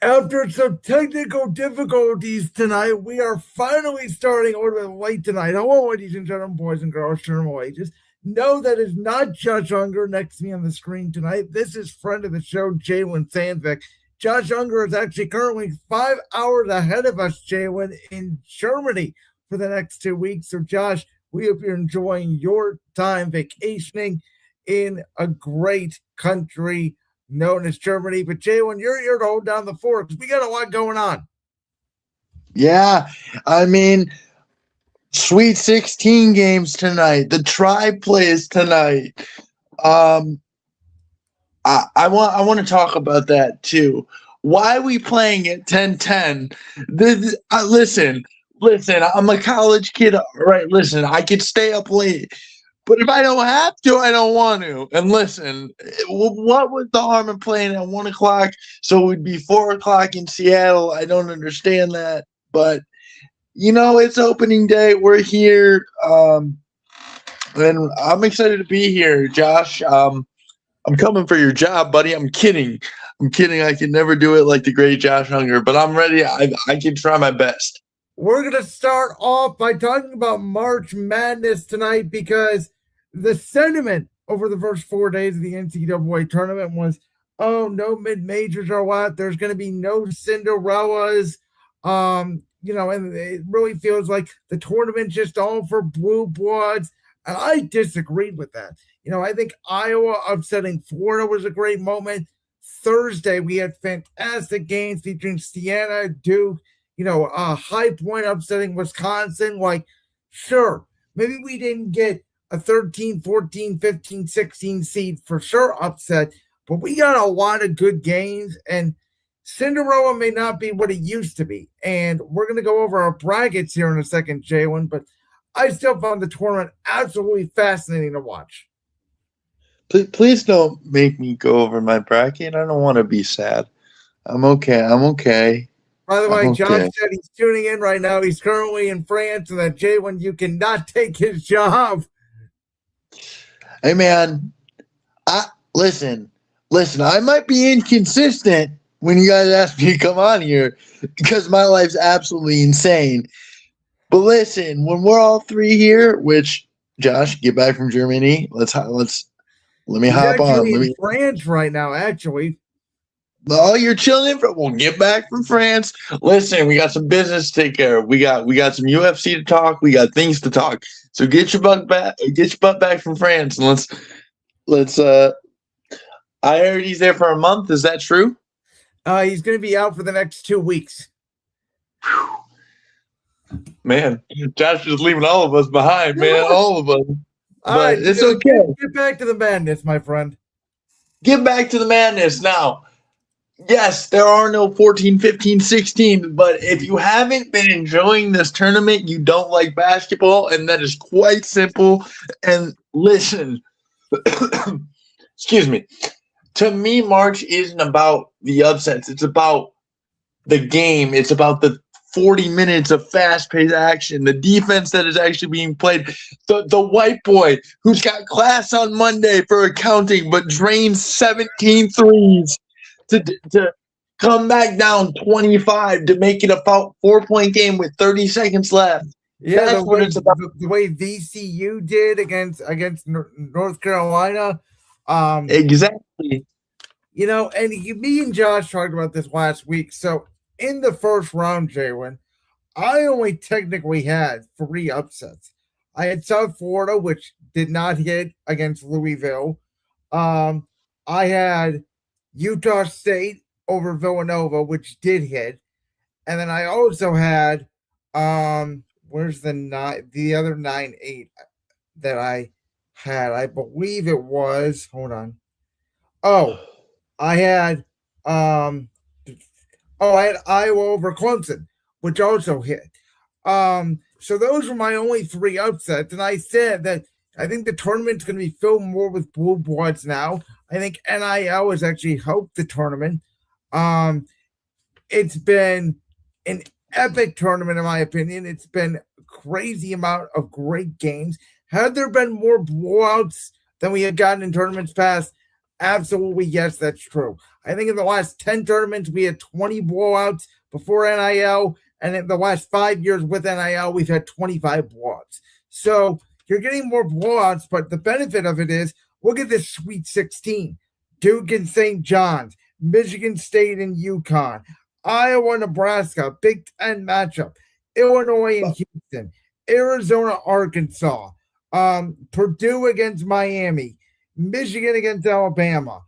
After some technical difficulties tonight, we are finally starting a little bit late tonight. Hello, ladies and gentlemen, boys and girls, terminal ages. No, that is not Josh Ungar next to me on the screen tonight. This is friend of the show, Jalen Sandvick. Josh Ungar is actually currently 5 hours ahead of us, Jalen, in Germany for the next 2 weeks. So, Josh, we hope you're enjoying your time vacationing in a great country known as Germany. But Jalen, you're here to hold down the fort because we got a lot going on. Yeah, I mean, Sweet 16 games tonight. The Tribe plays tonight. I want to talk about that too. Why are we playing at 10-10? Listen. I'm a college kid, right? Listen, I could stay up late, but if I don't have to, I don't want to. And listen, what was the harm in playing at 1 o'clock? So it would be 4 o'clock in Seattle. I don't understand that, but it's opening day. We're here, and I'm excited to be here, Josh. I'm coming for your job, buddy. I'm kidding. I can never do it like the great Josh Hunger, but I'm ready. I can try my best. We're going to start off by talking about March Madness tonight because the sentiment over the first 4 days of the NCAA tournament was, oh, no mid-majors are allowed. There's going to be no Cinderellas. And it really feels like the tournament's just all for blue bloods. And I disagreed with that. I think Iowa upsetting Florida was a great moment. Thursday, we had fantastic games featuring Siena, Duke, High Point upsetting Wisconsin. Like, sure, maybe we didn't get a 13, 14, 15, 16 seed for sure upset, but we got a lot of good games, and Cinderella may not be what it used to be. And we're going to go over our brackets here in a second, Jalen, but I still found the tournament absolutely fascinating to watch. Please don't make me go over my bracket. I don't want to be sad. I'm okay. By the way, John said he's tuning in right now. He's currently in France, and that Jalen, you cannot take his job. Hey, man, listen. I might be inconsistent when you guys ask me to come on here because my life's absolutely insane. But listen, when we're all three here, which Josh, get back from Germany. Let me hop on. He's in France right now, actually. Oh, you're chilling we'll get back from France. Listen, we got some business to take care of. We got some UFC to talk. We got things to talk. So get your butt back from France, and let's I heard he's there for a month. Is that true? He's gonna be out for the next 2 weeks. Man, Josh is leaving all of us behind, man. All of us. All right, it's okay. Get back to the madness, my friend. Get back to the madness now. Yes, there are no 14, 15, 16, but if you haven't been enjoying this tournament, you don't like basketball, and that is quite simple. And listen, excuse me. To me, March isn't about the upsets. It's about the game. It's about the 40 minutes of fast-paced action, the defense that is actually being played, the white boy who's got class on Monday for accounting but drains 17 threes to come back down 25 to make it a 4-point game with 30 seconds left. Yeah, that's what it's about. The way VCU did against North Carolina. Exactly. And me and Josh talked about this last week. So in the first round, Jalen, I only technically had 3 upsets. I had South Florida, which did not hit against Louisville. I had Utah State over Villanova, which did hit. And then I also had where's the other 9-8 that I had? I believe it was, hold on. I had Iowa over Clemson, which also hit. So those were my only 3 upsets. And I said that I think the tournament's going to be filled more with blue bloods now. I think NIL has actually helped the tournament. It's been an epic tournament, in my opinion. It's been a crazy amount of great games. Had there been more blowouts than we had gotten in tournaments past? Absolutely, yes, that's true. I think in the last 10 tournaments, we had 20 blowouts before NIL. And in the last 5 years with NIL, we've had 25 blowouts. So you're getting more blowouts, but the benefit of it is look at this Sweet 16. Duke and St. John's, Michigan State and UConn, Iowa, Nebraska, Big Ten matchup, Illinois and Houston, Arizona, Arkansas, Purdue against Miami, Michigan against Alabama,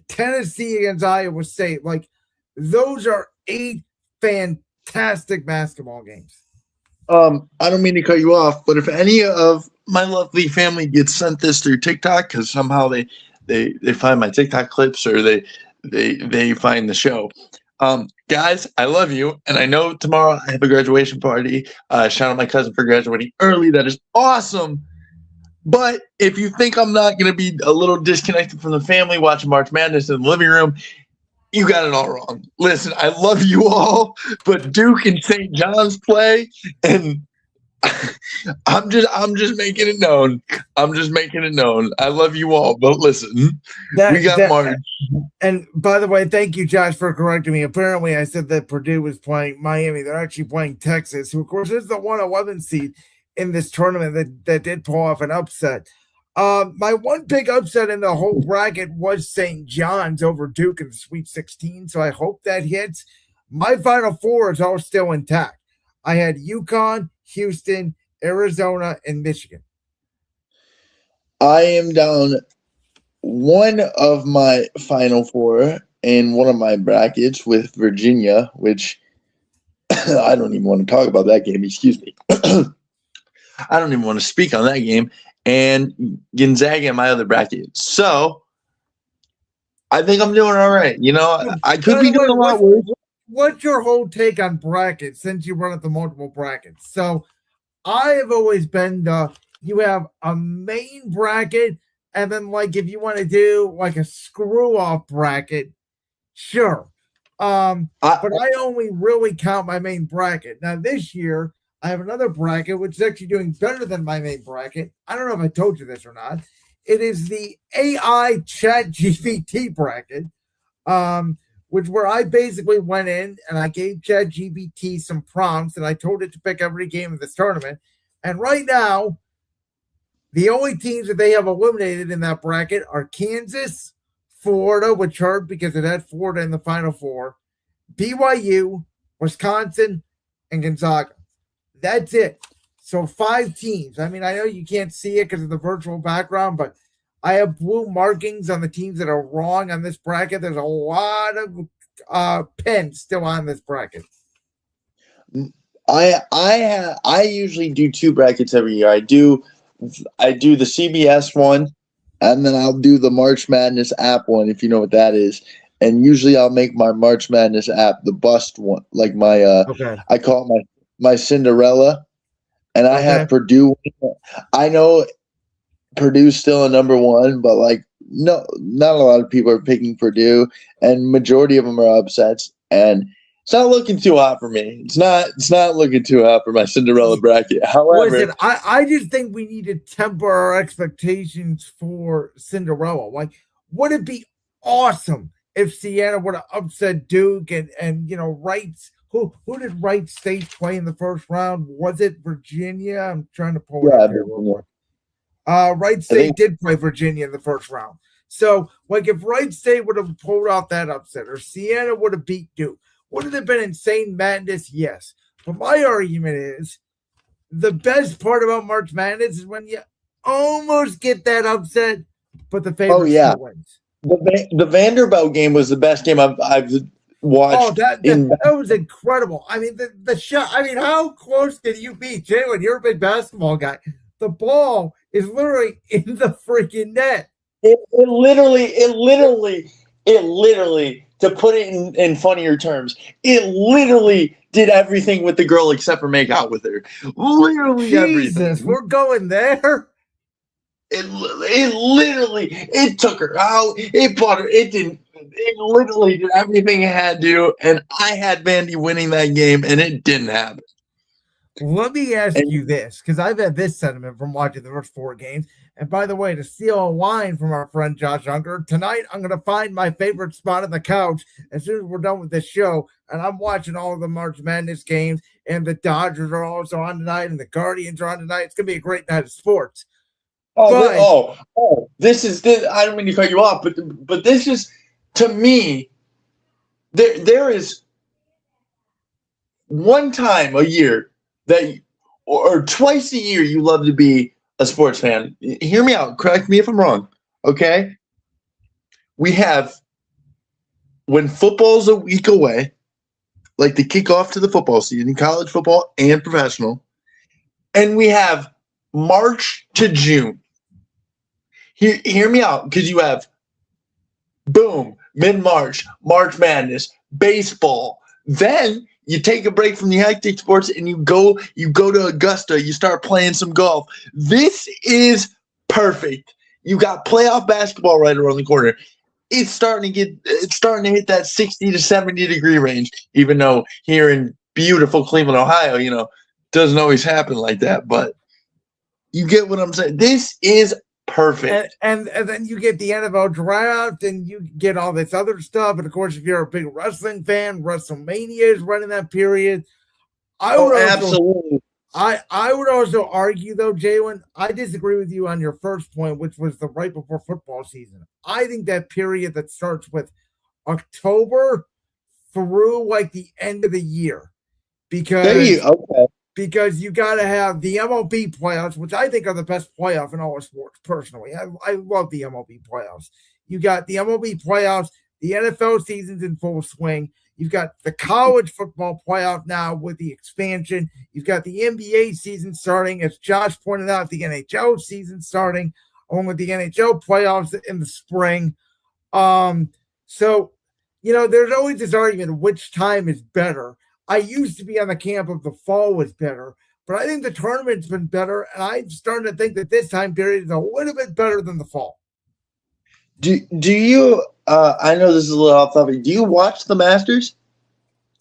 Tennessee against Iowa State. Like, those are 8 fantastic basketball games. I don't mean to cut you off, but if any of my lovely family gets sent this through TikTok, because somehow they find my TikTok clips or they find the show. Guys, I love you, and I know tomorrow I have a graduation party. Shout out my cousin for graduating early. That is awesome. But if you think I'm not going to be a little disconnected from the family watching March Madness in the living room, you got it all wrong. Listen, I love you all, but Duke and St. John's play, and I'm just making it known. I'm just making it known. I love you all, but listen, we got March. And by the way, thank you, Josh, for correcting me. Apparently, I said that Purdue was playing Miami. They're actually playing Texas, who, of course, is the 111 seed in this tournament that did pull off an upset. My one big upset in the whole bracket was St. John's over Duke in the Sweet 16, so I hope that hits. My Final Four is all still intact. I had UConn, Houston, Arizona, and Michigan. I am down one of my Final Four in one of my brackets with Virginia, which I don't even want to talk about that game. Excuse me. I don't even want to speak on that game. And Gonzaga in my other bracket. So I think I'm doing all right. You know, I could be doing a lot worse. What's your whole take on brackets since you run at the multiple brackets? So I have always been you have a main bracket, and then like if you want to do like a screw off bracket, sure. But I only really count my main bracket. Now this year I have another bracket which is actually doing better than my main bracket. I don't know if I told you this or not. It is the AI Chat GPT bracket. Which where I basically went in and I gave ChatGPT some prompts and I told it to pick every game of this tournament. And right now, the only teams that they have eliminated in that bracket are Kansas, Florida, which hurt because it had Florida in the Final Four, BYU, Wisconsin, and Gonzaga. That's it. So 5 teams. I mean, I know you can't see it because of the virtual background, but I have blue markings on the teams that are wrong on this bracket. There's a lot of pens still on this bracket. I usually do 2 brackets every year. I do the CBS one, and then I'll do the March Madness app one, if you know what that is. And usually I'll make my March Madness app the bust one, like my I call it my Cinderella, and I have Purdue. I know Purdue's still a number 1, but like no, not a lot of people are picking Purdue, and majority of them are upsets. And it's not looking too hot for me. It's not looking too hot for my Cinderella bracket. However, listen, I just think we need to temper our expectations for Cinderella. Like, would it be awesome if Siena would have upset Duke and you know Wright's who did Wright State play in the first round? Was it Virginia? I'm trying to pull it up here real quick. Wright State did play Virginia in the first round. So, like, if Wright State would have pulled off that upset, or Siena would have beat Duke, would it have been insane madness? Yes. But my argument is the best part about March Madness is when you almost get that upset, but the favorite still wins. The Vanderbilt game was the best game I've watched. Oh, that was incredible. I mean, the shot. I mean, how close did you be, Jalen? You're a big basketball guy. The ball is literally in the freaking net. It literally, to put it in funnier terms, it literally did everything with the girl except for make out with her. Literally everything. We're going there. It took her out. It bought her. It literally did everything it had to do, and I had Vandy winning that game, and it didn't happen. Let me ask you this, because I've had this sentiment from watching the first 4 games, And by the way, to steal a line from our friend Josh Ungar, tonight I'm going to find my favorite spot on the couch as soon as we're done with this show. And I'm watching all of the March Madness games, and the Dodgers are also on tonight, and the Guardians are on tonight. It's going to be a great night of sports. This is this. I don't mean to cut you off, but this is, to me, there is one time a year that, or twice a year, you love to be a sports fan. Hear me out. Correct me if I'm wrong. Okay. We have, when football's a week away, like the kickoff to the football season, college football and professional, and we have March to June. Hear me out, because you have, boom, mid-March, March Madness, baseball. Then you take a break from the hectic sports and you go to Augusta. You start playing some golf. This is perfect. You got playoff basketball right around the corner. It's starting to hit that 60 to 70 degree range, even though here in beautiful Cleveland, Ohio, doesn't always happen like that. But you get what I'm saying. This is perfect. And then you get the NFL draft, and you get all this other stuff. And of course, if you're a big wrestling fan, WrestleMania is running that period. Absolutely. I would also argue, though, Jalen, I disagree with you on your first point, which was the right before football season. I think that period that starts with October through like the end of the year, because you got to have the MLB playoffs, which I think are the best playoff in all of sports, personally. I love the MLB playoffs. You got the MLB playoffs, the NFL season's in full swing. You've got the college football playoff now with the expansion. You've got the NBA season starting, as Josh pointed out, the NHL season starting, along with the NHL playoffs in the spring. So, there's always this argument of which time is better. I used to be on the camp of the fall was better, but I think the tournament's been better, and I'm starting to think that this time period is a little bit better than the fall. Do you? I know this is a little off topic. Do you watch the Masters?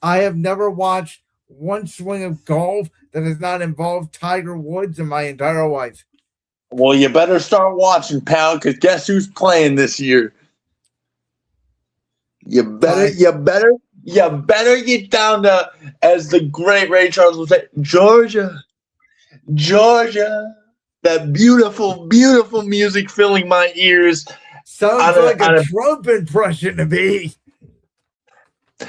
I have never watched one swing of golf that has not involved Tiger Woods in my entire life. Well, you better start watching, pal, because guess who's playing this year? You better get down to, as the great Ray Charles would say, Georgia. That beautiful, beautiful music filling my ears. Sounds like a Trump impression to me.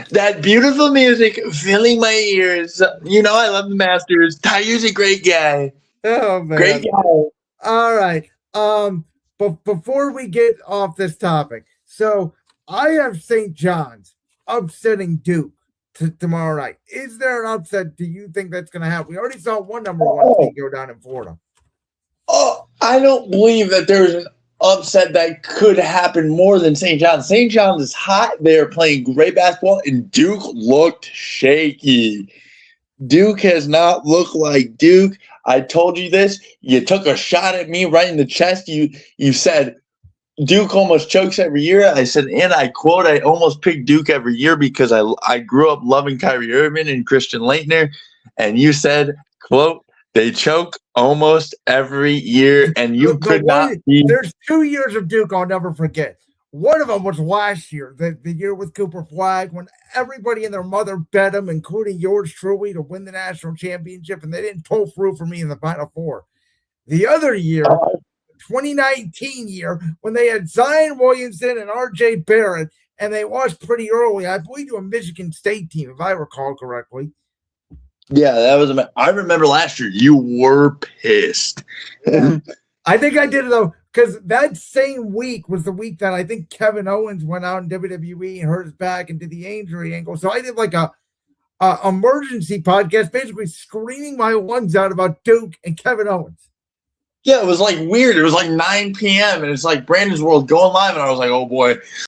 That beautiful music filling my ears. I love the Masters. Tiger's a great guy. Oh, man. Great guy. All right. But before we get off this topic, so I have St. John's upsetting Duke tomorrow night. Is there an upset? Do you think that's going to happen? We already saw one number one team go down in Florida. Oh, I don't believe that there's an upset that could happen more than St. John's. St. John's is hot. They're playing great basketball, and Duke looked shaky. Duke has not looked like Duke. I told you this. You took a shot at me right in the chest. You said Duke almost chokes every year. I said, and I quote, I almost picked Duke every year because I grew up loving Kyrie Irving and Christian Laettner. And you said, quote, they choke almost every year, and you could not be. There's 2 years of Duke I'll never forget. One of them was last year, the year with Cooper Flagg, when everybody and their mother bet them, including yours truly, to win the national championship, and they didn't pull through for me in the Final Four. The other year, 2019 year, when they had Zion Williamson and R.J. Barrett, and they lost pretty early, I believe, to a Michigan State team, if I recall correctly. Yeah, that was. I remember last year you were pissed. I think I did it though, because that same week was the week that I think Kevin Owens went out in WWE and hurt his back and did the injury angle. So I did like a emergency podcast, basically screaming my lungs out about Duke and Kevin Owens. Yeah, it was like weird. It was like 9 p.m. and it's like Brandon's World going live, and I was like, oh boy.